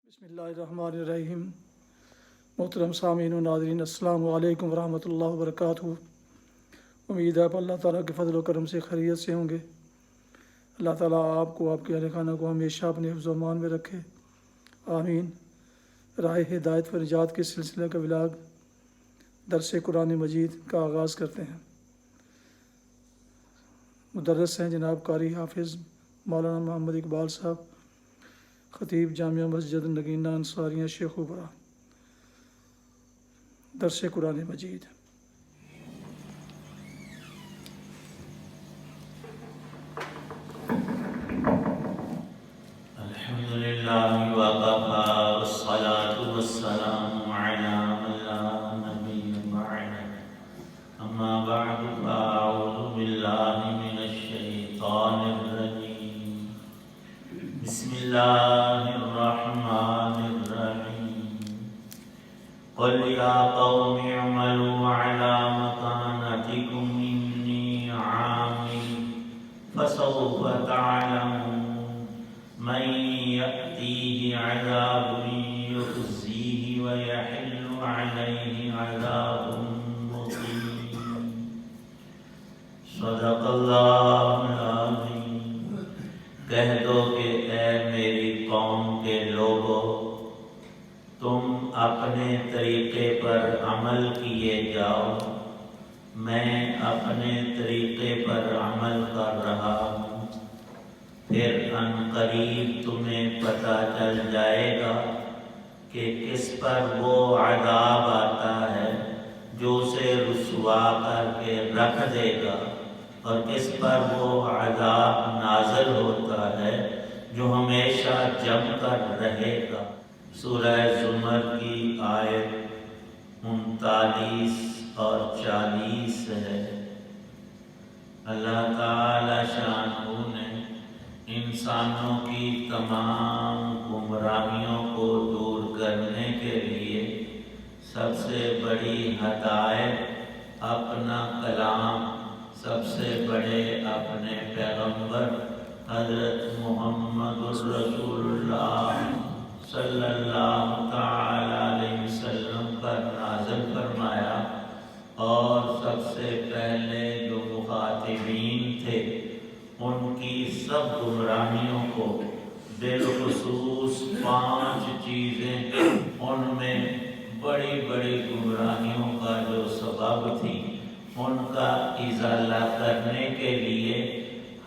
بسم اللہ الرحمن الرحیم۔ محترم سامعین و ناظرین، السلام علیکم ورحمۃ اللہ وبرکاتہ۔ امید ہے آپ اللہ تعالیٰ کے فضل و کرم سے خیریت سے ہوں گے۔ اللہ تعالیٰ آپ کو، آپ کے اہل خانہ کو ہمیشہ اپنے حفظ و امان میں رکھے، آمین۔ راہ ہدایت و نجات کے سلسلہ کا ولاگ درس قرآن مجید کا آغاز کرتے ہیں۔ مدرس ہیں جناب قاری حافظ مولانا محمد اقبال صاحب، خطیب جامعہ مسجد نگینہ انصاریہ شیخوپورہ۔ درس قرآن مجید۔ الحمدللہ وکفی والصلاة والسلام علی من لا نبی بعدہ، اما بعد فاعوذ باللہ من الشیطان الرجیم، بسم اللہ الرحمن الرحیم۔ قل یا قوم اعملوا علی مکانتکم انی عامل فسوف تعلمون من یأتیہ عذاب یخزیہ ویحل علیہ عذاب مقیم۔ صدق اللہ العظیم۔ کہہ دو کہ اے میری قوم کے لوگو، تم اپنے طریقے پر عمل کیے جاؤ، میں اپنے طریقے پر عمل کر رہا ہوں، پھر عنقریب تمہیں پتہ چل جائے گا کہ کس پر وہ عذاب آتا ہے جو اسے رسوا کر کے رکھ دے گا، اور کس پر وہ عذاب نازل ہوتا ہے جو ہمیشہ جم کر رہے گا۔ سورہ زمر کی آیت 39 اور 40 ہے۔ اللہ تعالی شانہ نے انسانوں کی تمام گمراہیوں کو دور کرنے کے لیے سب سے بڑی ہدایت اپنا کلام، سب سے بڑے اپنے پیغمبر حضرت محمد رسول اللہ صلی اللہ تعالی علیہ وسلم پر نازل فرمایا، اور سب سے پہلے جو مخاطبین تھے ان کی سب گمراہیوں کو، بالخصوص 5 چیزیں ان میں بڑی بڑی گمراہیوں کا جو سبب تھی ان کا ازالہ کرنے کے لیے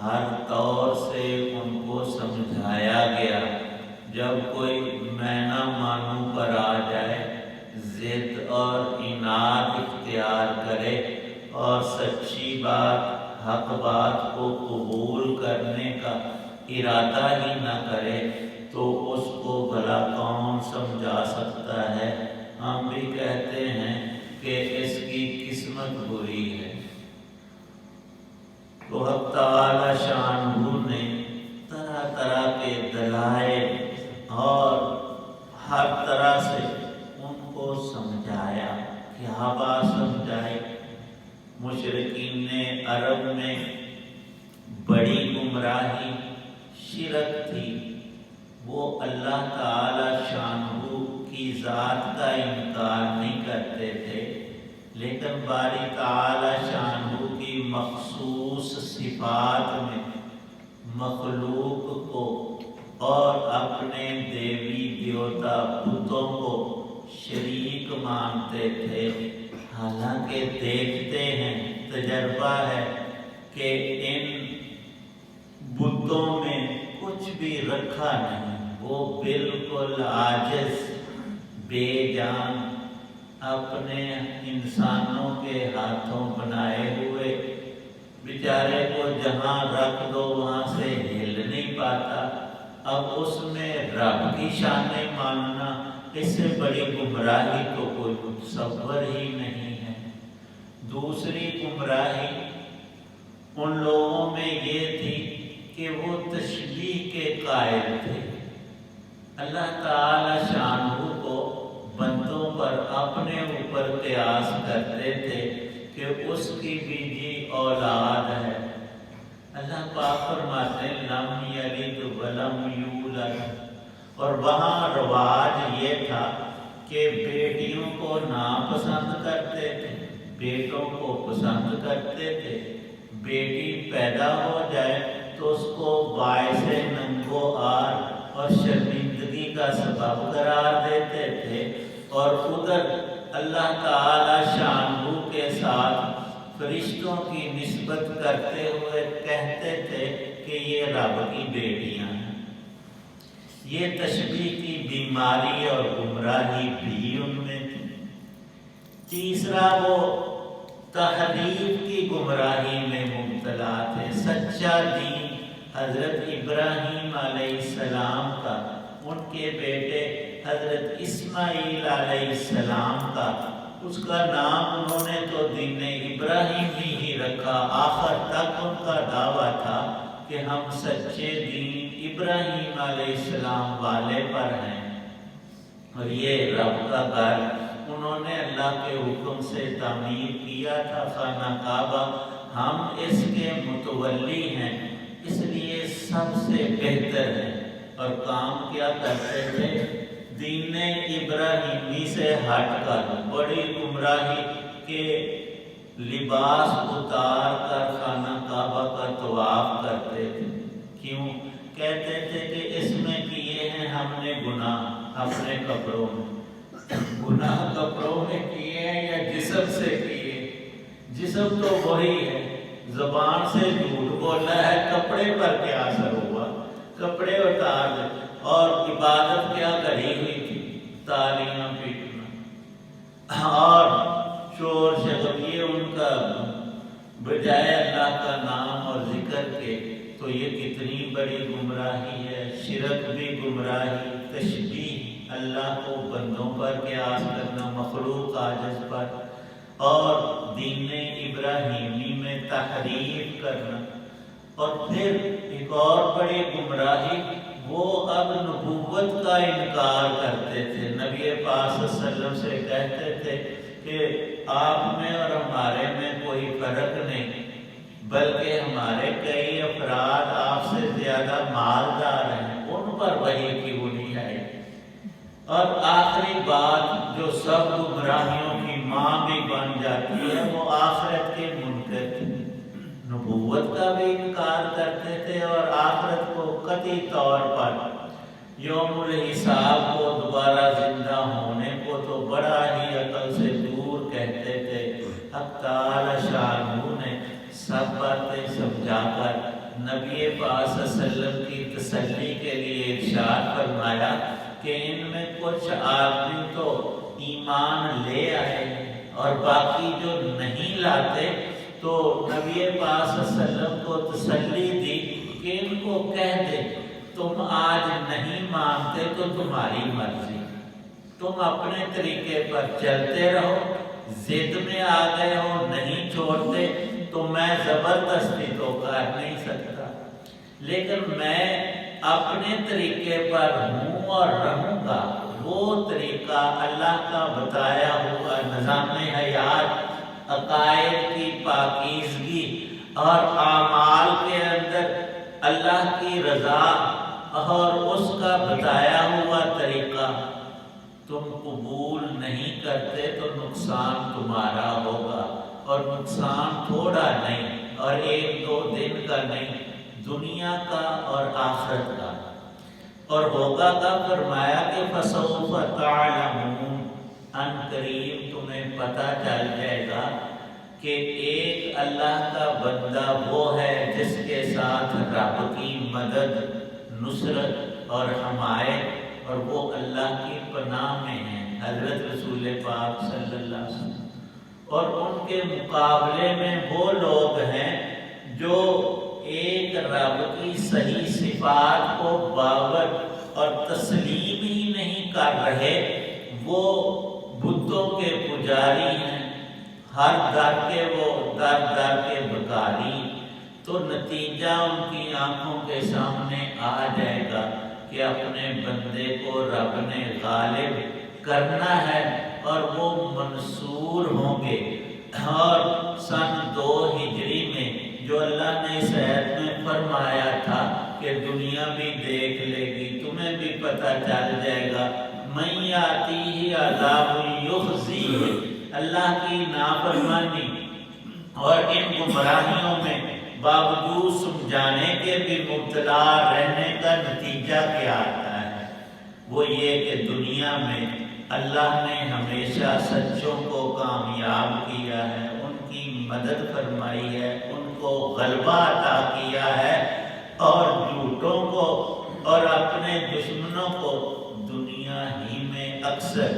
ہر طور سے ان کو سمجھایا گیا۔ جب کوئی مینا مانو پر آ جائے، ضد اور عناد اختیار کرے اور سچی بات، حق بات کو قبول کرنے کا ارادہ ہی نہ کرے تو اس کو بھلا کون سمجھا سکتا ہے؟ ہم بھی کہتے ہیں کہ اس کی قسمت بری ہے۔ تو حق تعالی شانہ نے طرح طرح کے دلائل اور ہر طرح سے ان کو سمجھایا۔ کیا بات سمجھائی؟ مشرکین عرب میں بڑی گمراہی شرک تھی، وہ اللہ تعالی شانہ کی ذات کا انکار نہیں کرتے تھے، لیکن باری تعالی شانہ کی مخصوص صفات میں مخلوق کو اور اپنے دیوی دیوتا بتوں کو شریک مانتے تھے۔ حالانکہ دیکھتے ہیں، تجربہ ہے کہ ان بتوں میں کچھ بھی رکھا نہیں، وہ بالکل عاجز، بے جان، اپنے انسانوں کے ہاتھوں بنائے ہوئے، بیچارے کو جہاں رکھ دو وہاں سے ہل نہیں پاتا۔ اب اس میں رب کی شان ماننا، اس سے بڑی گمراہی تو کوئی متصور ہی نہیں ہے۔ دوسری گمراہی ان لوگوں میں یہ تھی کہ وہ تشبیہ کے قائل تھے۔ اللہ تعالی شانہ کو بندوں پر اپنے اوپر قیاس کرتے تھے کہ اس کی بھی جی اولاد ہے۔ اللہ پاک فرماتے ہیں لم یلد ولم یولد اور وہاں رواج یہ تھا کہ بیٹیوں کو ناپسند کرتے تھے، بیٹوں کو پسند کرتے تھے۔ بیٹی پیدا ہو جائے تو اس کو باعث ننگو آر اور شرمندگی کا سبب قرار دیتے تھے، اور ادھر اللہ تعالی شانہ کے ساتھ فرشتوں کی نسبت کرتے ہوئے کہتے تھے کہ یہ رب کی بیٹیاں ہیں۔ یہ تشبیہ کی بیماری اور گمراہی بھی ان میں تھی۔ تیسرا، وہ تحریف کی گمراہی میں مبتلا تھے۔ سچا دین حضرت ابراہیم علیہ السلام کا، ان کے بیٹے حضرت اسماعیل علیہ السلام کا، اس کا نام انہوں نے تو دین ابراہیم ہی رکھا۔ آخر تک ان کا دعویٰ تھا کہ ہم سچے دین ابراہیم علیہ السلام والے پر ہیں، اور یہ رب کا گھر انہوں نے اللہ کے حکم سے تعمیر کیا تھا، خانہ کعبہ، ہم اس کے متولی ہیں، اس لیے سب سے بہتر ہے۔ اور کام کیا کرتے تھے؟ دین ابراہیمی سے ہٹ کر بڑی گمراہی کے لباس اتار کر خانہ کعبہ کا طواف کرتے تھے۔ کیوں؟ کہتے تھے کہ اس میں کیے ہیں ہم نے گناہ اپنے کپڑوں میں۔ گناہ کپڑوں میں کیے ہیں یا جسم سے کیے؟ جسم تو وہی ہے، زبان سے جھوٹ بولا ہے، کپڑے پر کیا اثر ہوا؟ کپڑے اتار دے۔ اور عبادت کیا کری ہوئی تھی؟ تالیاں پیٹنا اور شور شغب، یہ ان کا بجائے اللہ کا نام اور ذکر کے۔ تو یہ کتنی بڑی گمراہی ہے۔ شرک بھی گمراہی، تشبیہ اللہ کو بندوں پر قیاس کرنا، مخلوق عاجز پر، اور دین ابراہیمی میں تحریف کرنا۔ اور پھر ایک اور بڑی گمراہی، وہ اب نبوت کا انکار کرتے تھے۔ نبی پاک صلی اللہ علیہ وسلم سے کہتے تھے کہ آپ میں اور ہمارے میں کوئی فرق نہیں، بلکہ ہمارے کئی افراد آپ سے زیادہ مالدار ہیں، ان پر وحی کیوں نہیں آئی؟ اور آخری بات جو سب گمراہیوں کی ماں بھی بن جاتی ہے، وہ آخرت کے منکر تھے۔ نبوت کا بھی انکار کرتے تھے اور آخرت کو قطعی طور پر، یوم الحساب کو، دوبارہ زندہ ہونے کو تو بڑا ہی عقل سے دور کہتے تھے۔ حق تعالی شانہ نے سب باتیں سمجھا کر نبی پاک صلی اللہ علیہ وسلم کی تسلی کے لیے ارشاد فرمایا کہ ان میں کچھ آدمی تو ایمان لے آئے اور باقی جو نہیں لاتے، تو نبی پاک صلی اللہ علیہ وسلم کو تسلی دی کہ ان کو کہہ دے تم آج نہیں مانتے تو تمہاری مرضی، تم اپنے طریقے پر چلتے رہو، ضد میں آ گئے ہو نہیں چھوڑتے تو میں زبردستی تو کر نہیں سکتا، لیکن میں اپنے طریقے پر ہوں اور رہوں گا۔ وہ طریقہ اللہ کا بتایا ہوا نظام حیات، عقائد کی پاکیزگی اور اعمال کے اندر اللہ کی رضا اور اس کا بتایا ہوا طریقہ تم قبول نہیں کرتے تو نقصان تمہارا ہوگا، اور نقصان تھوڑا نہیں اور ایک دو دن کا نہیں، دنیا کا اور آخرت کا۔ اور ہوگا کا فرمایا کہ فسوف تعلمون، ان قریب تمہیں پتہ چل جائے گا کہ ایک اللہ کا بندہ وہ ہے جس کے ساتھ رب کی مدد، نصرت اور حمایت، اور وہ اللہ کی پناہ میں ہیں، حضرت رسول پاک صلی اللہ علیہ وسلم۔ اور ان کے مقابلے میں وہ لوگ ہیں جو ایک رب کی صحیح صفات کو باور اور تسلیم ہی نہیں کر رہے، وہ بتوں کے پجاری ہیں، ہر در کے وہ در در کے بکاری۔ تو نتیجہ ان کی آنکھوں کے سامنے آ جائے گا کہ اپنے بندے کو رب نے غالب کرنا ہے اور وہ منصور ہوں گے۔ اور سن 2 ہجری میں جو اللہ نے اس آیت میں فرمایا تھا کہ کہ دنیا بھی دیکھ لے گی، تمہیں بھی پتہ چل جائے گا من یاتیہ عذاب یخزیہ، اللہ کی نافرمانی اور ان گمراہیوں میں باوجود سمجھانے کے بھی مبتلا رہنے کا نتیجہ کیا آتا ہے؟ وہ یہ کہ دنیا میں اللہ نے ہمیشہ سچوں کو کامیاب کیا ہے، ان کی مدد فرمائی ہے، ان کو غلبہ عطا کیا ہے، اور جھوٹوں کو اور اپنے دشمنوں کو دنیا ہی میں اکثر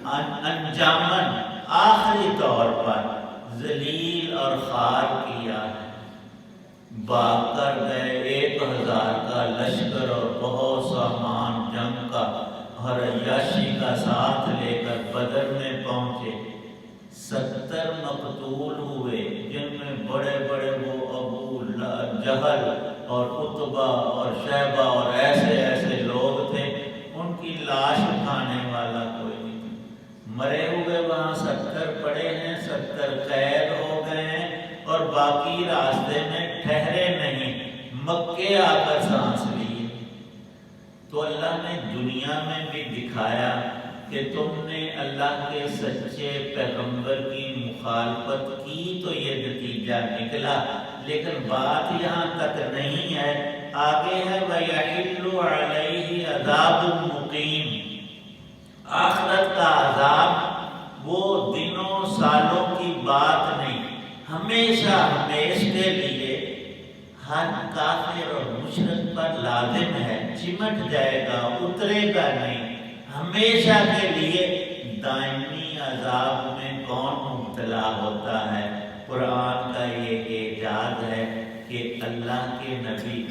انجامن آخری طور پر ذلیل اور خوار کیا ہے۔ بھاگ کر گئے 1000 کا لشکر اور بہت سامان جنگ کا اور عیاشی کا ساتھ لے کر بدر میں پہنچے، 70 مقتول ہوئے، جن میں بڑے بڑے وہ ابو جہل اور عتبہ اور شیبہ اور ایسے ایسے لوگ تھے، ان کی لاش اٹھانے والا کوئی نہیں تھا۔ مرے ہوئے وہاں 70 پڑے ہیں، 70 قید ہو گئے ہیں، اور باقی راستے میں ٹھہرے نہیں، مکے آ کر سانس لیے۔ تو اللہ نے دنیا میں بھی دکھایا کہ تم نے اللہ کے سچے پیغمبر کی مخالفت کی تو یہ نتیجہ نکلا، لیکن بات یہاں تک نہیں ہے، آگے ہے وَيَحِلُّ عَلَيْهِ عَذَابٌ مُقِيمٌ۔ آخرت کا عذاب وہ دنوں سالوں کی بات نہیں، ہمیشہ ہمیشہ کے لیے ہر کافر اور مشرک پر لازم ہے، چمٹ جائے گا، اترے گا نہیں، ہمیشہ کے لیے دائمی عذاب میں کون مبتلا ہوتا ہے؟ قرآن کا یہ اعجاز ہے کہ اللہ کے نبی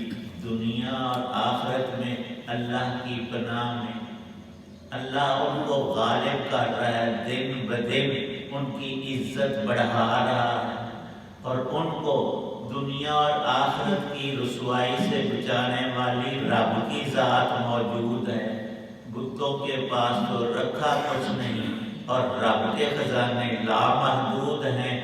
دنیا اور آخرت میں اللہ کی پناہ میں، اللہ ان کو غالب کر رہا ہے، دن بدن ان کی عزت بڑھا رہا ہے، اور ان کو دنیا اور آخرت کی رسوائی سے بچانے والی رب کی ذات موجود ہے۔ بتوں کے پاس تو رکھا کچھ نہیں، اور رب کے خزانے لامحدود ہیں،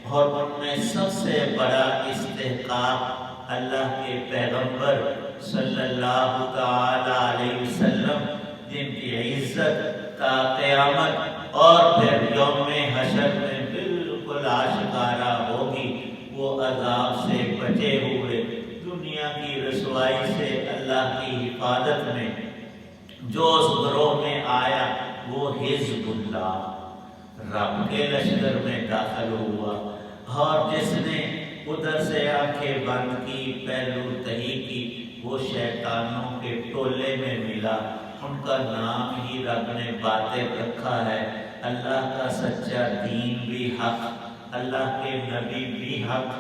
اور ان میں سب سے بڑا استحقاق اللہ کے پیغمبر صلی اللہ تعالی علیہ وسلم، جن کی عزت تا قیامت اور پھر یوم حشر میں بالکل آشکارا ہوگی، وہ عذاب سے بچے ہوئے دنیا کی رسوائی سے اللہ کی حفاظت میں جو اس گروہ میں آیا وہ حزب اللہ رب کے لشکر میں داخل ہوا، اور جس نے ادھر سے آنکھیں بند کی، پہلو تہی کی، وہ شیطانوں کے ٹولے میں ملا۔ ان کا نام ہی رب نے باطل رکھا ہے۔ اللہ کا سچا دین بھی حق، اللہ کے نبی بھی حق،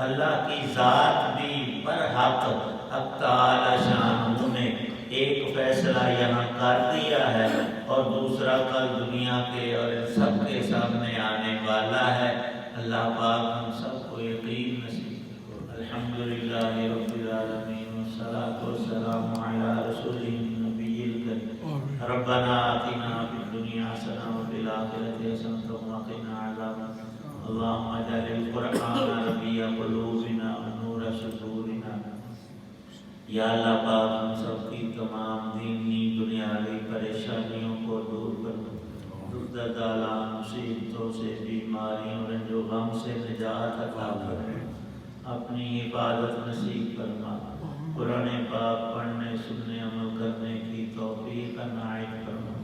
اللہ کی ذات بھی برحق، حق تعالی شان نے ایک فیصلہ یہاں کر دیا ہے، اور دوسرا کل دنیا کے اور ان سب کے سامنے آنے والا ہے۔ اللہ پاک ہم سب کو یقین نصیب کرو۔ الحمدللہ رب العالمین والصلاة والسلام علی رسولہ النبی الکریم۔ ربنا آتنا فی الدنیا حسنہ وفی الآخرۃ حسنہ وقنا عذاب النار۔ اللہم اجعل القرآن ربیع قلوبنا ونور صدورنا۔ یا اللہ پاک ہم سب کی تمام دینی دنیاوی پریشانیوں کو دور کرو، دکھ آلام مصیبتوں سے، بیماریوں رنج و غم سے نجات عطا کرو، اپنی حفاظت نصیب فرما، قرآن پاک پڑھنے سننے عمل کرنے کی توفیق عنایت فرما،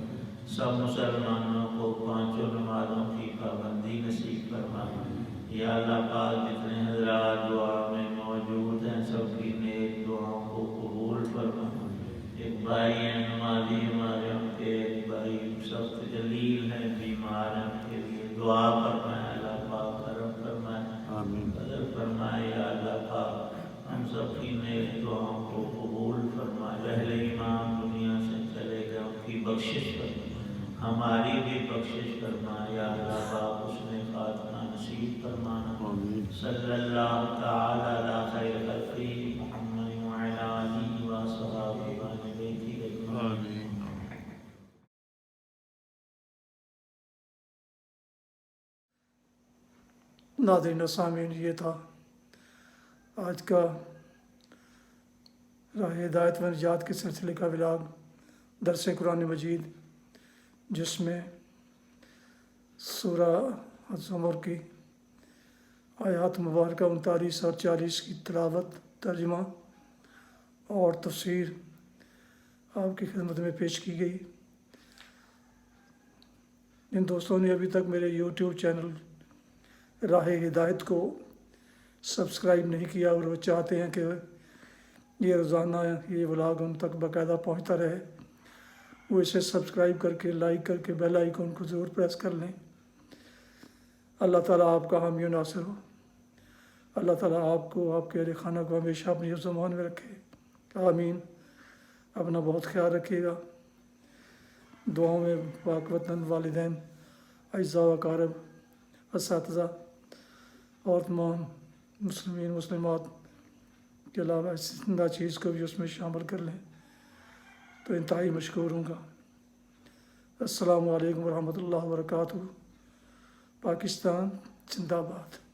سب مسلمانوں کو پانچوں نمازوں کی پابندی نصیب فرما۔ یا اللہ پاک جتنے حضرات دعا میں موجود ہیں سب کی نیک دعاؤں کو قبول فرما۔ ایک بھائی ہیں نمازی ہمارے، ان کے ایک بھائی سخت جلیل ہیں، بیمار ہیں، ان کے لیے دعا فرمائے، اللہ پاک کرم فرمائے، قدر فرمائے۔ یا اللہ پاک ہم سب کی نیک دعاؤں کو قبول فرمائے۔ اہل ایمان دنیا سے چلے گئے، ان کی بخشش فرما، ہماری بھی بخشش فرما۔ یا اللہ پاک اس میں خاتمہ نصیب فرمانا۔ صلی اللہ تعالی علی خیر خلقہ محمد وعلی آلہ وصحبہ وآل بیتہ اجمعین۔ ناظرین و سامعین، یہ تھا آج کا راہ ہدایت و نجات کے سلسلے کا ولاگ درس قرآن مجید، جس میں سورہ الزمر کی آیات مبارکہ 39 اور 40 کی تلاوت، ترجمہ اور تفسیر آپ کی خدمت میں پیش کی گئی۔ جن دوستوں نے ابھی تک میرے یوٹیوب چینل راہ ہدایت کو سبسکرائب نہیں کیا اور وہ چاہتے ہیں کہ یہ روزانہ یہ ولاگ ان تک باقاعدہ پہنچتا رہے، وہ اسے سبسکرائب کر کے، لائک کر کے، بیل آئیکن کو ضرور پریس کر لیں۔ اللہ تعالیٰ آپ کا حامی و ناصر ہو۔ اللہ تعالیٰ آپ کو، آپ کے اہل خانہ کو ہمیشہ اپنی حفظ و امان میں رکھے، آمین۔ اپنا بہت خیال رکھیے گا، دعاؤں میں پاک وطن، والدین، اعزاء و اقارب، اساتذہ اور تمام مسلمین مسلمات کے علاوہ اس زندہ چیز کو بھی اس میں شامل کر لیں تو انتہائی مشکور ہوں گا۔ السلام علیکم ورحمۃ اللہ وبرکاتہ۔ پاکستان زندہ باد۔